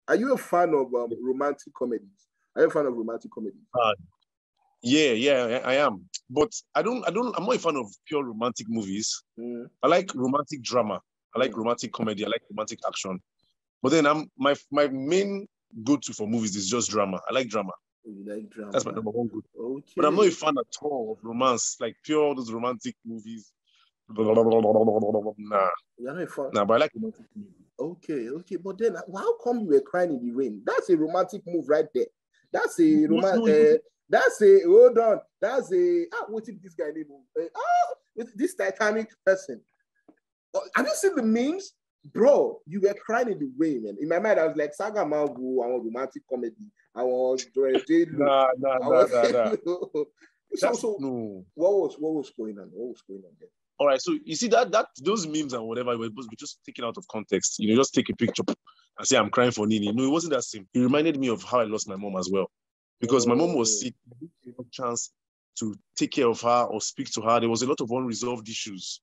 Are you a fan of romantic comedies? Are you a fan of romantic comedies? Yeah, I am. But I'm not a fan of pure romantic movies. I like romantic drama. I like romantic comedy. I like romantic action. But then my main go-to for movies is just drama. I like drama. You like drama? That's my number one go-to. Okay. But I'm not a fan at all of romance, like pure those romantic movies. Nah. You're not a fan? Nah, but I like romantic movies. Okay. But then how come you were crying in the rain? That's a romantic move right there. That's a romantic. Hold on. That's a what's this guy name? This Titanic person. Have you seen the memes? Bro, you were crying in the rain, man. In my mind, I was like, Saga Malbu, I want romantic comedy. I want Nah. No. What was going on? What was going on there? All right, so you see that those memes and whatever were just taken out of context. Just take a picture and say I'm crying for Nini. No, it wasn't that simple. It reminded me of how I lost my mom as well, because my mom was sick. I didn't have a chance to take care of her or speak to her. There was a lot of unresolved issues.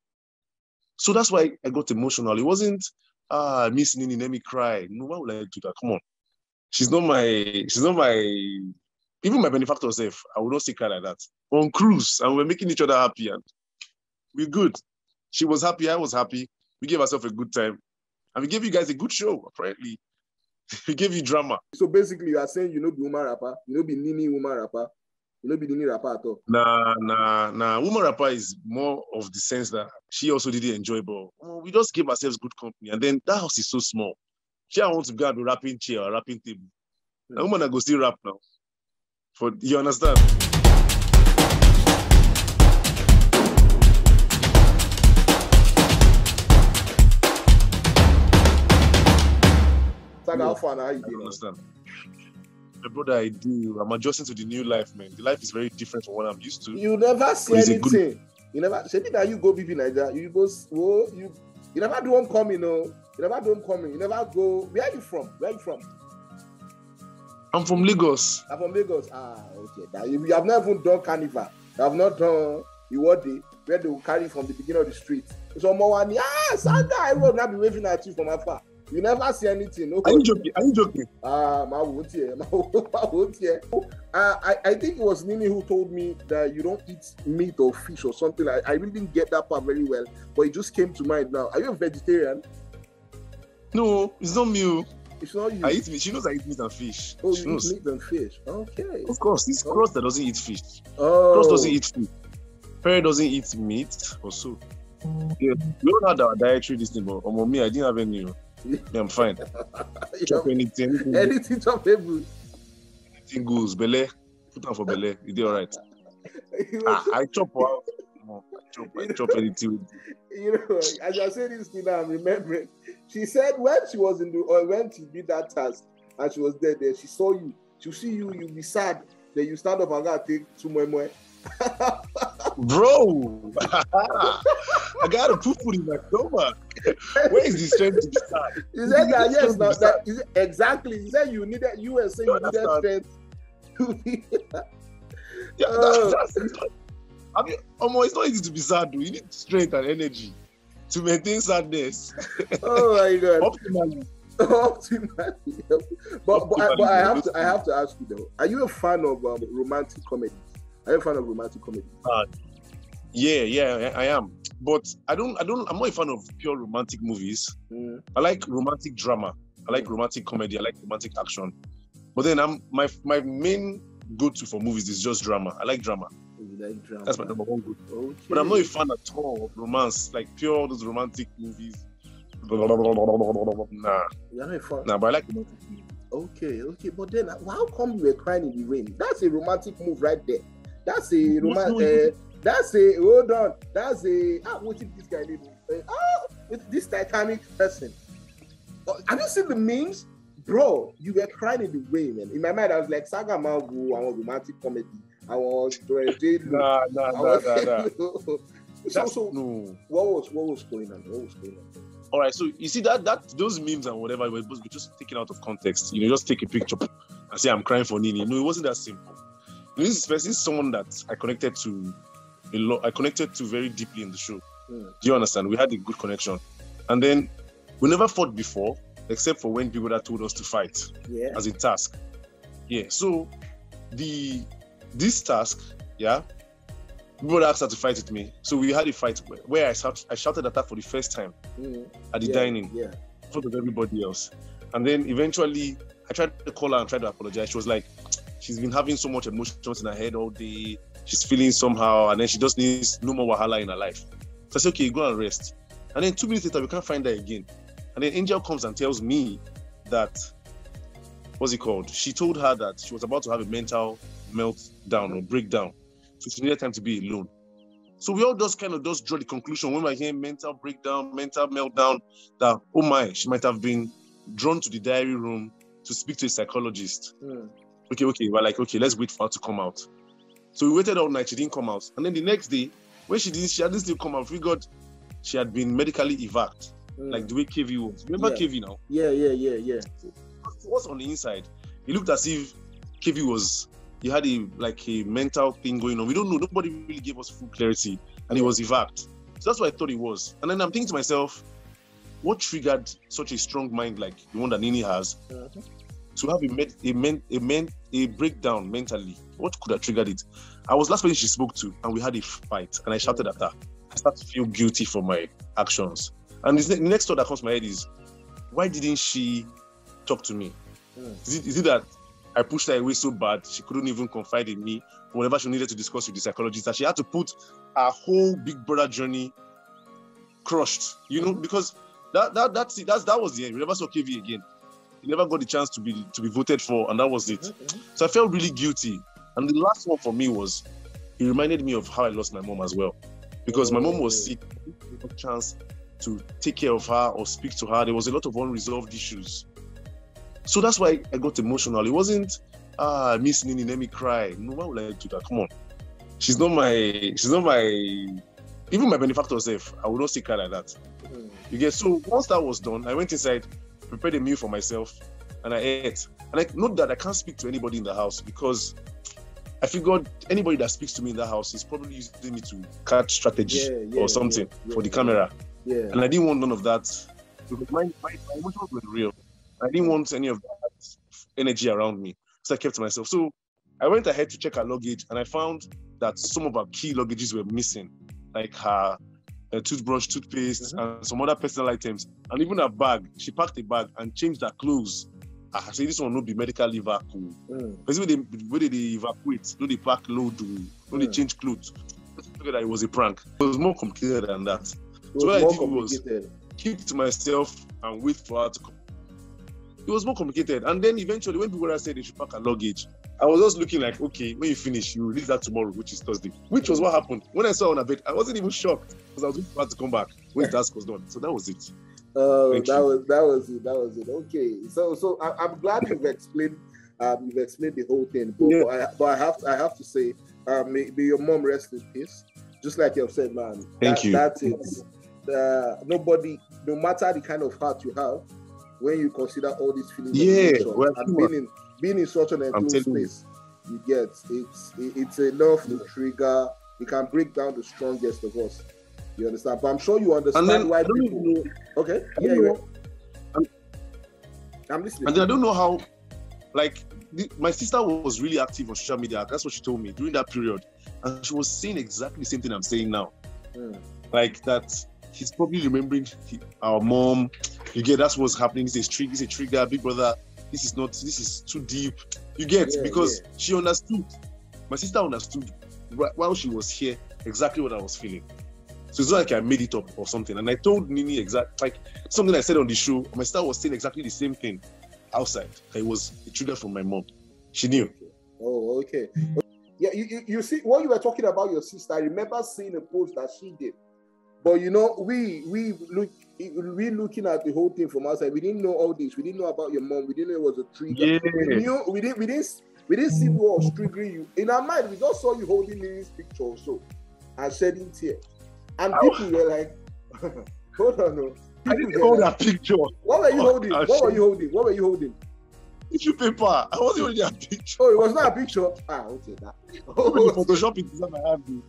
So that's why I got emotional. It wasn't, Miss Nini, let me cry. No, why would I do that? Come on. She's not my, even my benefactor self, I would not say cry like that. On cruise, and we're making each other happy, and we're good. She was happy, I was happy. We gave ourselves a good time. And we gave you guys a good show, apparently. We gave you drama. So basically, you are saying you know be woman rapper, you know be Nini woman rapper, you know be Nini rapper at all. Nah. Woman rapper is more of the sense that she also didn't enjoy, but we just gave ourselves good company. And then that house is so small. She wants to go and be rapping chair or rapping table. The woman that go still rap now. You understand? How far now? You understand? My brother, I do. I'm adjusting to the new life, man. The life is very different from what I'm used to. You never see anything. You never say that you go BB Niger. You go. You never do homecoming, no. You never do homecoming. You never go. Where are you from? I'm from Lagos. I'm from Lagos. Okay. You have not even done carnival. You have not done Iwode, where they will carry from the beginning of the street. So more Santa, I will not be waving at you from afar. You never see anything. No. Are you joking? I think it was Nini who told me that you don't eat meat or fish or something. I really didn't get that part very well, but it just came to mind now. Are you a vegetarian? No, it's not me. It's not you. I eat meat. She knows I eat meat and fish. Oh, you eat meat and fish. Okay. Of course, it's Cross that doesn't eat fish. Cross doesn't eat fish. Perry doesn't eat meat or so. Yeah, we all had our dietary this thing, but me, I didn't have any. Yeah, I'm fine. Chop anything. Anything chop table. Anything goes. Bele. Put on for Bele. You did all right. I chop out. I chop anything. As I say this thing now, I'm remembering. She said when she was when she did that task and she was there, she saw you. She'll see you, you'll be sad. Then you stand up and go take 2 more. Bro, I gotta put food in my stomach. Where is the strength to be sad? He said that yes, now exactly. He said you needed. You were saying you needed strength. I mean, it's not easy to be sad, though. You need strength and energy to maintain sadness. Oh my God! Optimally. But I have to ask you though. Are you a fan of romantic comedies? Are you a fan of romantic comedy? Yeah, I am. But I'm not a fan of pure romantic movies. I like romantic drama. I like romantic comedy. I like romantic action. But then my main go-to for movies is just drama. I like drama. You like drama? That's my number one go-to. Okay. But I'm not a fan at all of romance, like pure those romantic movies. Nah. You're not a fan? Nah, but I like romantic movies. Okay. But then how come you were crying in the rain? That's a romantic move right there. That's a romantic. Hold on. That's what's this guy name? This Titanic person. Have you seen the memes? Bro, you were crying in the rain, man. In my mind, I was like, Saga Malbu, I want romantic comedy. I want Nah. So, what was going on? All right, so you see that those memes and whatever were just taken out of context. Just take a picture and say I'm crying for Nini. No, it wasn't that simple. This is someone that I connected to a lot. I connected to very deeply in the show. Do you understand? We had a good connection, and then we never fought before. except for when people that told us to fight as a task. Yeah. So this task, people asked her to fight with me. So we had a fight where I shouted at her for the first time at the dining in front of everybody else. And then eventually I tried to call her and tried to apologize. She was like, she's been having so much emotions in her head all day. She's feeling somehow, and then she just needs no more wahala in her life. So I said, okay, go and rest. And then 2 minutes later, we can't find her again. And then Angel comes and tells me that, what's it called? She told her that she was about to have a mental meltdown or breakdown. So she needed time to be alone. So we all just kind of just draw the conclusion when we're hearing mental breakdown, mental meltdown, that, oh my, she might have been drawn to the diary room to speak to a psychologist. Okay, we're like, okay, let's wait for her to come out. So we waited all night, she didn't come out. And then the next day, when she hadn't still come out, she had been medically evac'd, like the way KV was. Remember KV now? Yeah. What's on the inside? It looked as if KV he had a mental thing going on. We don't know. Nobody really gave us full clarity, and he was evac'd. So that's what I thought it was. And then I'm thinking to myself, what triggered such a strong mind like the one that Nini has to have a breakdown mentally? What could have triggered it? I was last person she spoke to, and we had a fight, and I shouted at her. I started to feel guilty for my actions. And the next thought that comes to my head is, why didn't she talk to me? Is it that I pushed her away so bad she couldn't even confide in me whenever she needed to discuss with the psychologist, that she had to put her whole Big Brother journey crushed, because that was the end. We never saw KV again. He never got the chance to be voted for, and that was it. So I felt really guilty. And the last one for me was, it reminded me of how I lost my mom as well. Because my mom was sick, I didn't have a chance to take care of her or speak to her. There was a lot of unresolved issues. So that's why I got emotional. It wasn't, Miss Nini, let me cry. No, why would I do that? Come on. She's not my, even my benefactor herself, I would not see cry like that. You get, so once that was done, I went inside, prepared a meal for myself, and I ate. And I note that I can't speak to anybody in the house because I figured anybody that speaks to me in that house is probably using me to catch strategy or something for the camera. And I didn't want none of that because my emotions were real. I didn't want any of that energy around me. So I kept to myself. So I went ahead to check her luggage, and I found that some of her key luggages were missing, like her toothbrush, toothpaste, and some other personal items. And even her bag, she packed a bag and changed her clothes. I said, this one will be medical evacuate. Because when they evacuate, don't they pack load, don't they change clothes? I figured that it was a prank. It was more complicated than that. So what I did was keep to myself and wait for her to come. It was more complicated. And then eventually, when people said they should pack her luggage, I was just looking like, okay, when you finish, you release that tomorrow, which is Thursday. Which was what happened. When I saw her on her bed, I wasn't even shocked because I was waiting for her to come back when the task was done. So that was it. That was it. Okay. So I'm glad you've explained the whole thing. But I have to say, may your mom rest in peace. Just like you've said, man. Thank you. That's it. Nobody, no matter the kind of heart you have, when you consider all these feelings, and being in such an enclosed space, you get it's enough to trigger. It can break down the strongest of us. You understand? But I'm sure you understand why people. Okay, I'm listening. And then I don't know how, my sister was really active on social media. That's what she told me during that period, and she was saying exactly the same thing I'm saying now. Like that, he's probably remembering our mom. You get, that's what's happening. This is a trigger, Big Brother. This is too deep. You get, because she understood. My sister understood while she was here exactly what I was feeling. So it's not like I made it up or something. And I told Nini like something I said on the show. My sister was saying exactly the same thing outside. It was a trigger from my mom. She knew. Oh, okay. Yeah, you see, when you were talking about your sister, I remember seeing a post that she did. But we looking at the whole thing from outside. We didn't know all this. We didn't know about your mom. We didn't know it was a trigger. Yeah. We didn't see what was triggering you. In our mind, we just saw you holding Nini's picture also and shedding tears. And people were like, hold on, no. I didn't hold that picture. What were you holding? What were you holding? Tissue paper. I wasn't holding a picture. Oh, it was not a picture. Okay, that. Photoshop it is I have it.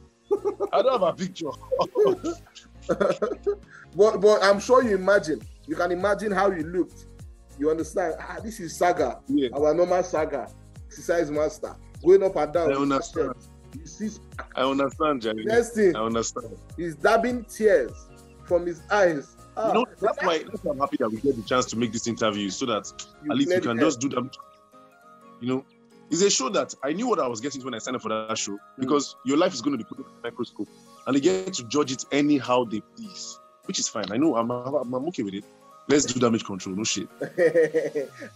I don't have a picture. but I'm sure you can imagine how you looked You understand? This is Saga, Yeah. our normal Saga, exercise master, going up and down. I understand. You see, I understand, Jerry. next thing, I understand. he's dabbing tears from his eyes. You know, that's why I'm happy that we get the chance to make this interview so that at least we can just do that. You know, it's a show that I knew what I was getting when I signed up for that show, because your life is going to be put in a microscope and they get to judge it anyhow they please, which is fine. I know I'm okay with it. Let's do damage control, no shit.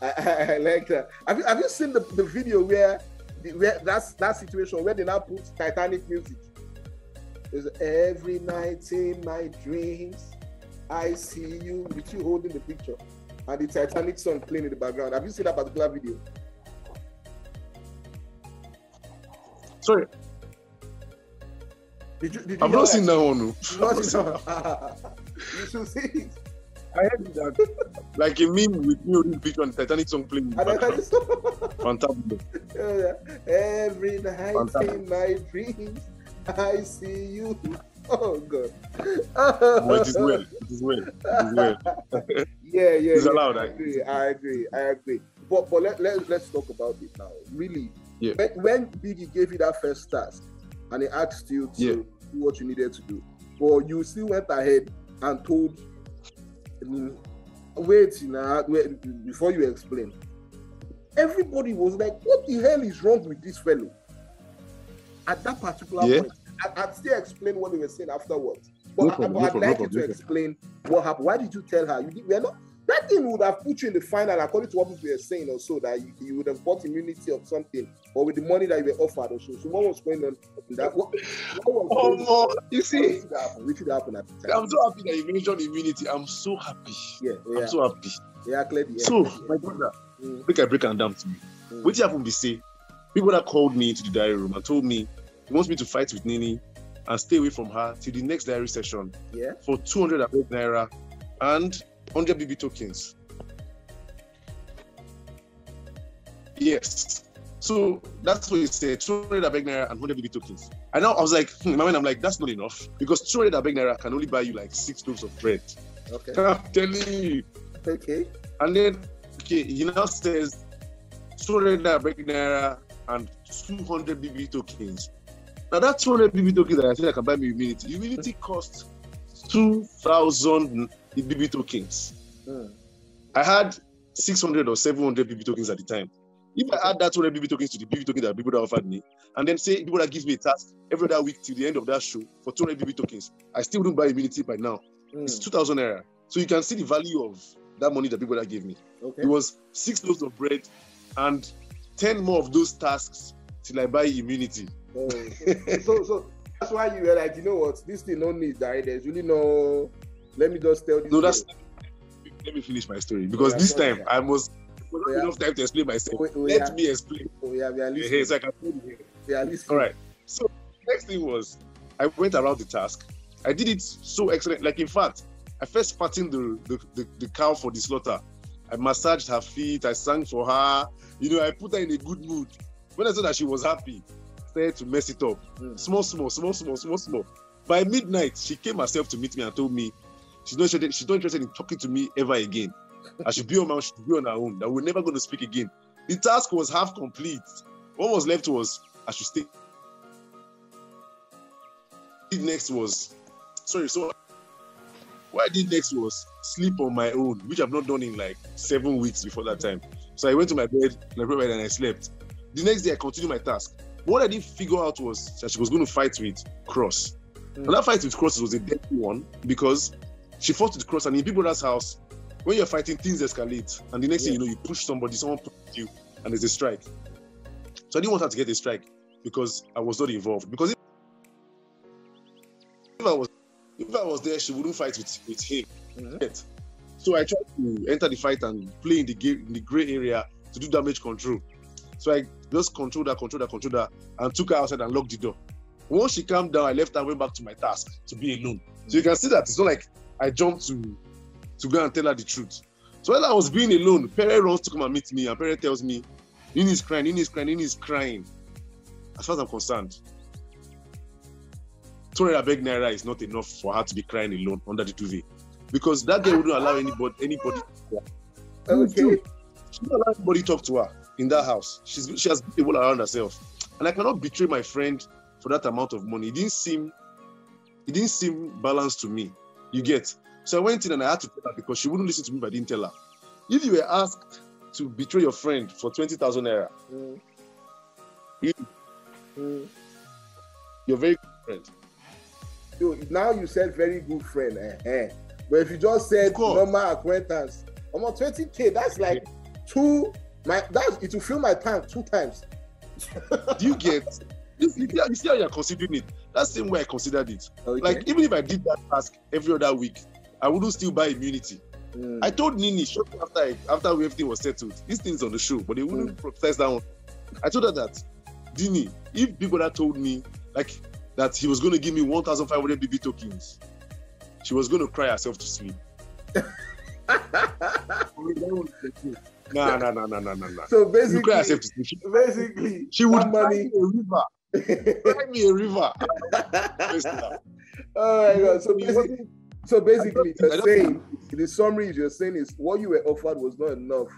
I like that. Have you seen the video where that's that situation where they now put Titanic music? There's every night in my dreams, I see you, with you holding the picture, and the Titanic song playing in the background. Have you seen that particular video? Sorry. Did I've not seen that one. No. You should see it. I heard that, like a meme with me holding the picture and the Titanic song playing. Fantastic. Every night in my dreams, I see you. Oh God. Well, it is well. It is well. It is well. Yeah. It's allowed. I agree. But let's talk about it now. Really. Yeah. When Biggie gave you that first task and he asked you to do what you needed to do, but you still went ahead and told, wait, before you explain, everybody was like, what the hell is wrong with this fellow? At that particular point, I'd still explain what they were saying afterwards. But I'd like you to explain what happened. Why did you tell her? That thing would have put you in the final, according to what people were saying or so, that you would have bought immunity of something, or with the money that you were offered or so. So what was going on? You see, which would happen at the time? I'm so happy that you mentioned immunity. I'm so happy. Yeah. I'm so happy. Yeah, clearly. So, my brother, make I break it down to you. What happened? They say people that called me into the diary room and told me he wants me to fight with Nini and stay away from her till the next diary session. Yeah. For 200 naira and 100 BB tokens. Yes. So that's what he said, 200 naira and 100 BB tokens. And now I was like, in my mind, I'm like, that's not enough, because 200 naira can only buy you like 6 loaves of bread. Okay. I'm telling you. Okay. And then, he now says 200 naira and 200 BB tokens. Now that 200 BB tokens that I said I can buy me immunity costs 2,000 BB tokens. I had 600 or 700 BB tokens at the time. If I add that 200 BB tokens to the BB tokens that people that offered me, and then say people that give me a task every other week till the end of that show for 200 BB tokens, I still wouldn't buy immunity by now. It's 2,000 naira. So you can see the value of that money that people that gave me. Okay. It was 6 loaves of bread and 10 more of those tasks till I buy immunity. Oh. So that's why you were like, you know what, this thing don't need that. There's really no. Let me just tell this. No, let me finish my story, because this time I must not enough time to explain myself. Let me explain. We are listening. So I can tell you. We are listening. All right. So next thing was, I went around the task. I did it so excellent. Like, in fact, I first fattened the cow for the slaughter. I massaged her feet. I sang for her. I put her in a good mood. When I saw that she was happy, I started to mess it up. Small. By midnight, she came herself to meet me and told me she's not interested in talking to me ever again. I should be on her own. That we're never going to speak again. The task was half complete. What was left was I should stay. What I did next was sleep on my own, which I've not done in like 7 weeks before that time. So I went to my bed and I slept. The next day I continued my task. What I didn't figure out was that she was going to fight with Cross. And that fight with Cross was a deadly one, because she fought with Cross, and in Big Brother's house, when you're fighting, things escalate. And the next thing you know, you push somebody, someone pushes you, and there's a strike. So I didn't want her to get a strike because I was not involved. Because if I was there, she wouldn't fight with him. So I tried to enter the fight and play in the gray area to do damage control. So I just controlled her, and took her outside and locked the door. Once she calmed down, I left her and went back to my task to be alone. So you can see that it's not like I jumped to go and tell her the truth. So while I was being alone, Pere runs to come and meet me, and Pere tells me, Nini is crying. As far as I'm concerned, 200 naira is not enough for her to be crying alone under the duvet, because that girl wouldn't allow anybody to cry. Okay. She don't allow anybody talk to her in that house. She has people around herself, and I cannot betray my friend for that amount of money. It didn't seem balanced to me. You get? So I went in and I had to tell her because she wouldn't listen to me if I didn't tell her. If you were asked to betray your friend for 20,000 naira, you're very good friend. So now you said very good friend, but if you just said normal acquaintance, almost 20K, that's like it will fill my tank 2 times. Do you get? You see how you're considering it? That's the same way I considered it. Okay. Like, even if I did that task every other week, I wouldn't still buy immunity. I told Nini shortly after everything was settled, this thing's on the show, but they wouldn't prophesize that one. I told her that, Dini, if people that told me like that he was going to give me 1,500 BB tokens, she was going to cry herself to sleep. Nah. So basically, you cry herself to sleep. She would cry me a river. Cry me a river. Oh my God. So basically, you're saying, the summary you're saying is what you were offered was not enough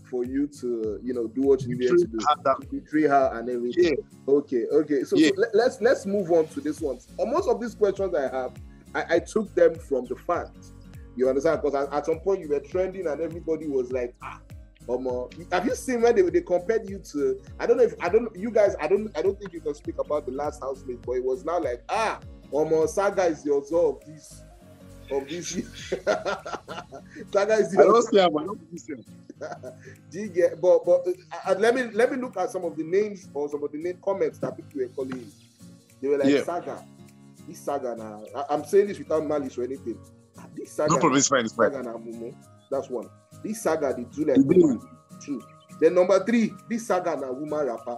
for you to, do what you needed to do. Betray her and everything. Yeah. Okay. So let's move on to this one. Most of these questions I have, I took them from the fans. You understand? Because at some point you were trending and everybody was like, have you seen when they compared you to? I don't think you can speak about the last housemate, but it was now like, Saga is the author of this. Saga is the author. Do you get? But let me look at some of the names or some of the name comments that people were calling. They were like, Saga. This Saga now. I'm saying this without malice or anything. This Saga. No problem. It's fine. Saga na Mumu. That's one. This Saga they do like 2. Then number 3, this Saga na woman rapper.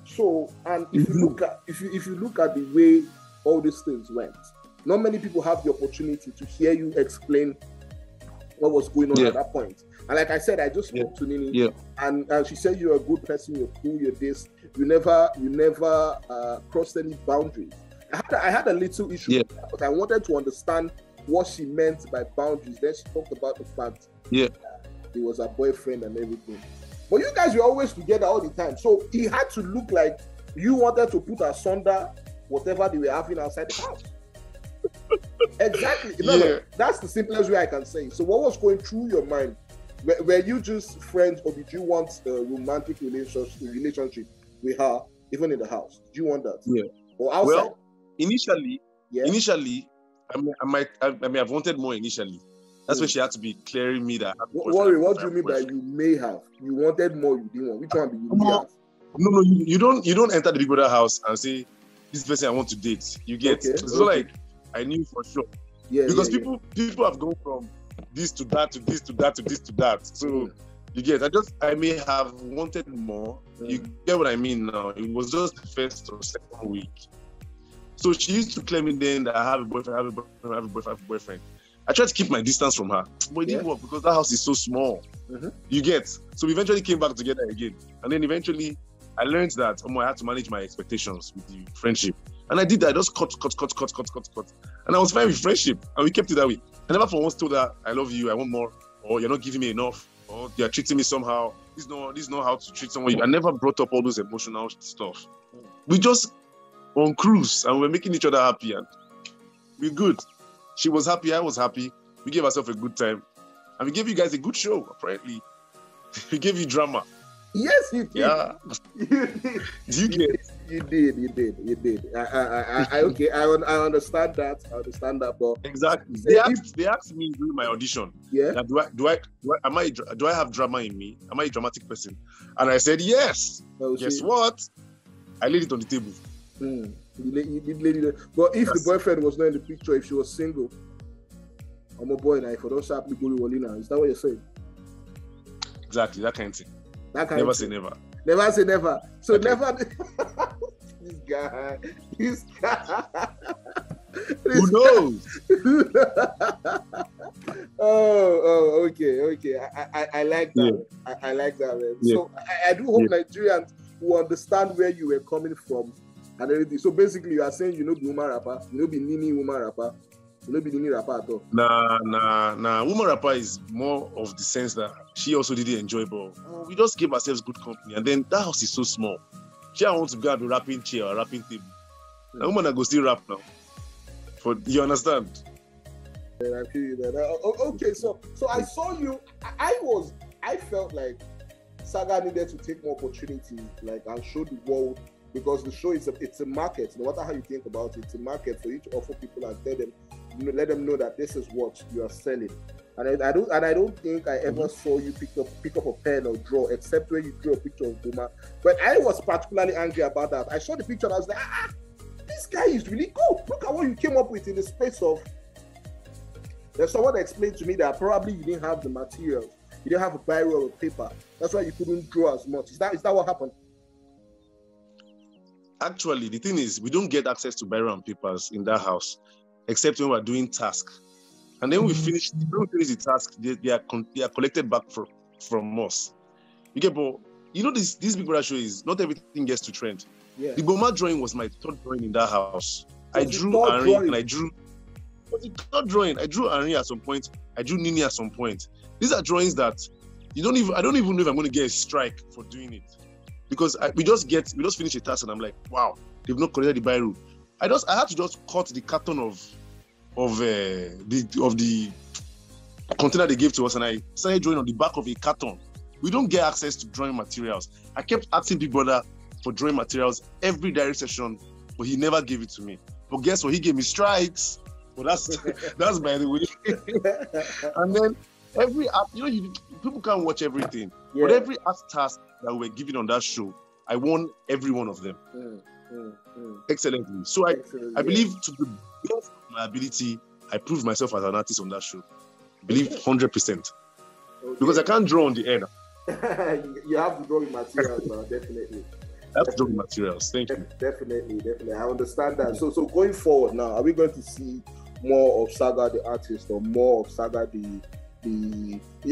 So, and if you look at the way all these things went, not many people have the opportunity to hear you explain what was going on at that point. And like I said, I just spoke to Nini, and she said you're a good person, you're cool, you're this. You never crossed any boundaries. I had a little issue with that, but I wanted to understand what she meant by boundaries. Then she talked about the fact that he was her boyfriend and everything. But you guys were always together all the time, so it had to look like you wanted to put asunder whatever they were having outside the house. Exactly. No, that's the simplest way I can say. So what was going through your mind? Were you just friends, or did you want a romantic relationship with her, even in the house? Did you want that? Yeah. Or outside? Well, initially, I may have wanted more initially. That's when she had to be clearing me that. Worry, what do you mean by you may have? You wanted more, you didn't want. Which one do you have? No, you don't enter the Big Brother house and say, this person I want to date. You get it's not like I knew for sure. Because people have gone from this to that to this to that to this to that. So you get, I may have wanted more. You get what I mean now. It was just the first or second week. So she used to claim me then that I have a boyfriend. I tried to keep my distance from her, but it didn't work because that house is so small. You get? So we eventually came back together again. And then eventually I learned that I had to manage my expectations with the friendship. And I did that. I just cut. And I was fine with friendship. And we kept it that way. I never for once told her, I love you, I want more, or you're not giving me enough, or you're treating me somehow. This is not how to treat someone. I never brought up all those emotional stuff. We just on cruise and we're making each other happy and we're good. She was happy, I was happy. We gave ourselves a good time. And we gave you guys a good show, apparently. We gave you drama. Yes, you did. Yeah. You did. You did. You did. I understand that. But exactly. They asked me during my audition. That do I have drama in me? Am I a dramatic person? And I said yes. Guess what? I laid it on the table. You did lay it. But if the boyfriend was not in the picture, if she was single, I'm a boy now. If I don't sharply go to Walina, is that what you're saying? Exactly, that kind of thing. Never say never. Never say never. So okay. Never. This guy. Who knows? Okay. I like that. Yeah. I like that, man. Yeah. So I do hope Nigerians will understand where you were coming from and everything. So basically, you are saying you know the woman rapper, you know the Nini woman rapper. Maybe the new rapper at all. Nah. Woman rapper is more of the sense that she also didn't enjoy, but we just gave ourselves good company. And then that house is so small. She wants to go and be rapping chair or rapping table. The woman that go still rap now. You understand? I feel you there. Okay, so I saw you. I felt like Saga needed to take more opportunity, like, and show the world, because the show it's a market. No matter how you think about it, it's a market for you to offer people and let them know that this is what you are selling. And I don't think I ever saw you pick up a pen or draw, except when you drew a picture of Boma. But I was particularly angry about that. I saw the picture and I was like, this guy is really cool. Look at what you came up with in the space of. There's someone that explained to me that probably you didn't have the materials. You didn't have a biro or a paper. That's why you couldn't draw as much. Is that what happened? Actually, the thing is, we don't get access to biro and papers in that house, except when we're doing tasks. And then when we finish the task, they are collected back from us. You get, but you know this Big Brother show is not everything gets to trend. Yeah. The Boma drawing was my third drawing in that house. I drew Henri and I drew. But the third drawing, I drew Henri at some point. I drew Nini at some point. These are drawings that I don't even know if I'm going to get a strike for doing it, because we just finish a task and I'm like, wow, they've not collected the biro. I had to just cut the carton of the container they gave to us, and I started drawing on the back of a carton. We don't get access to drawing materials. I kept asking Big Brother for drawing materials every direct session, but he never gave it to me. But guess what? He gave me strikes. Well, that's by the way. And then every app, people can't watch everything. Yeah. But every art task that we were given on that show, I won every one of them. Excellently. So I believe, to the best of my ability, I proved myself as an artist on that show. I believe 100%. Okay. Because I can't draw on the air. You have the drawing materials, definitely. I have to draw materials. Thank you. Definitely. I understand that. So going forward now, are we going to see more of Saga the artist, or more of Saga the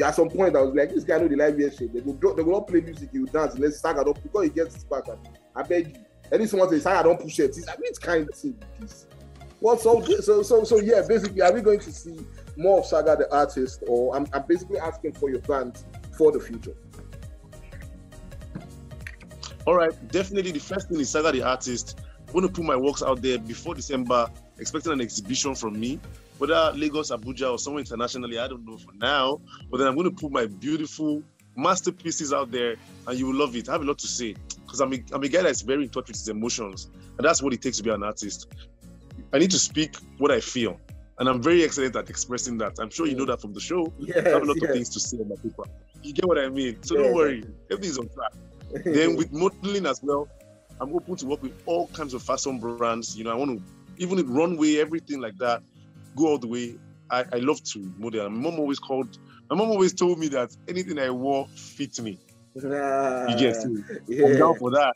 at some point I was like, this guy know the live shit. They will not play music, he will dance, unless Saga don't, because he gets his back. I beg you. And this someone says Saga don't push it. I mean, it's kind of thing this. Well, so yeah, basically, are we going to see more of Saga the artist, or I'm basically asking for your plans for the future? All right, definitely the first thing is Saga the artist. I'm going to put my works out there before December, expecting an exhibition from me, whether Lagos, Abuja, or somewhere internationally, I don't know for now. But then I'm going to put my beautiful masterpieces out there, and you will love it. I have a lot to say, because I'm a guy that's very in touch with his emotions, and that's what it takes to be an artist. I need to speak what I feel, and I'm very excellent at expressing that. I'm sure you know that from the show. Yes, I have a lot of things to say on my paper. You get what I mean? So don't worry, everything's on track. Then with modeling as well, I'm open to work with all kinds of fashion brands. I want to, even in runway, everything like that, go all the way. I love to model. My mom always told me that anything I wore fits me. You get it? I'm down for that.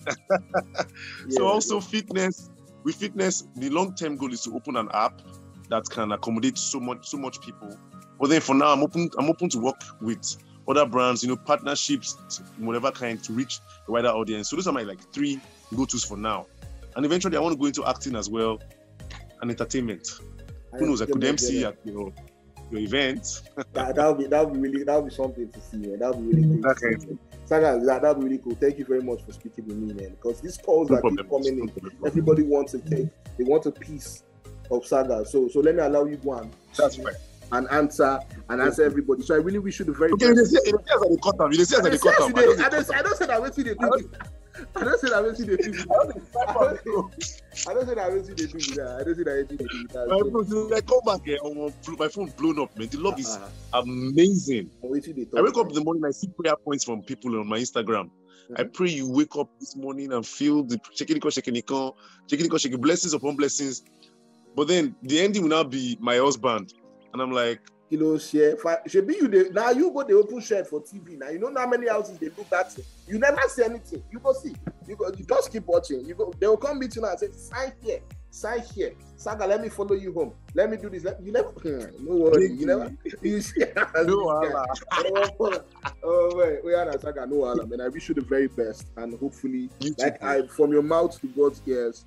So also fitness. With fitness, the long-term goal is to open an app that can accommodate so much people. But then for now, I'm open to work with other brands, partnerships, whatever kind, to reach a wider audience. So those are my 3 go-tos for now. And eventually I want to go into acting as well, and entertainment. Who knows, I could MC at your events. That'll be something to see, man. That'll be really cool. Okay. Saga, that'll be really cool. Thank you very much for speaking with me, man. Because these calls that keep coming in, everybody wants a cake. They want a piece of Saga. So let me allow you go and answer everybody. So I really wish you the very best. Okay, you say as I cut them. I don't say that with you. I don't say that with you. I come back here, my phone blown up, man. The love is amazing. I wake up in the morning, I see prayer points from people on my Instagram. I pray you wake up this morning and feel the shaking blessings upon blessings. But then the ending will now be my husband. And I'm like, share. Should be you now you go the open shirt for TV. Now you know how many houses they look at. You never see anything. You go see. You just keep watching. They will come meet you now and say, sign here. Saga, let me follow you home. Let me do this. You never. No worry. You never. You share. We are Saga. No, man. I wish you the very best, and hopefully, from your mouth to God's ears,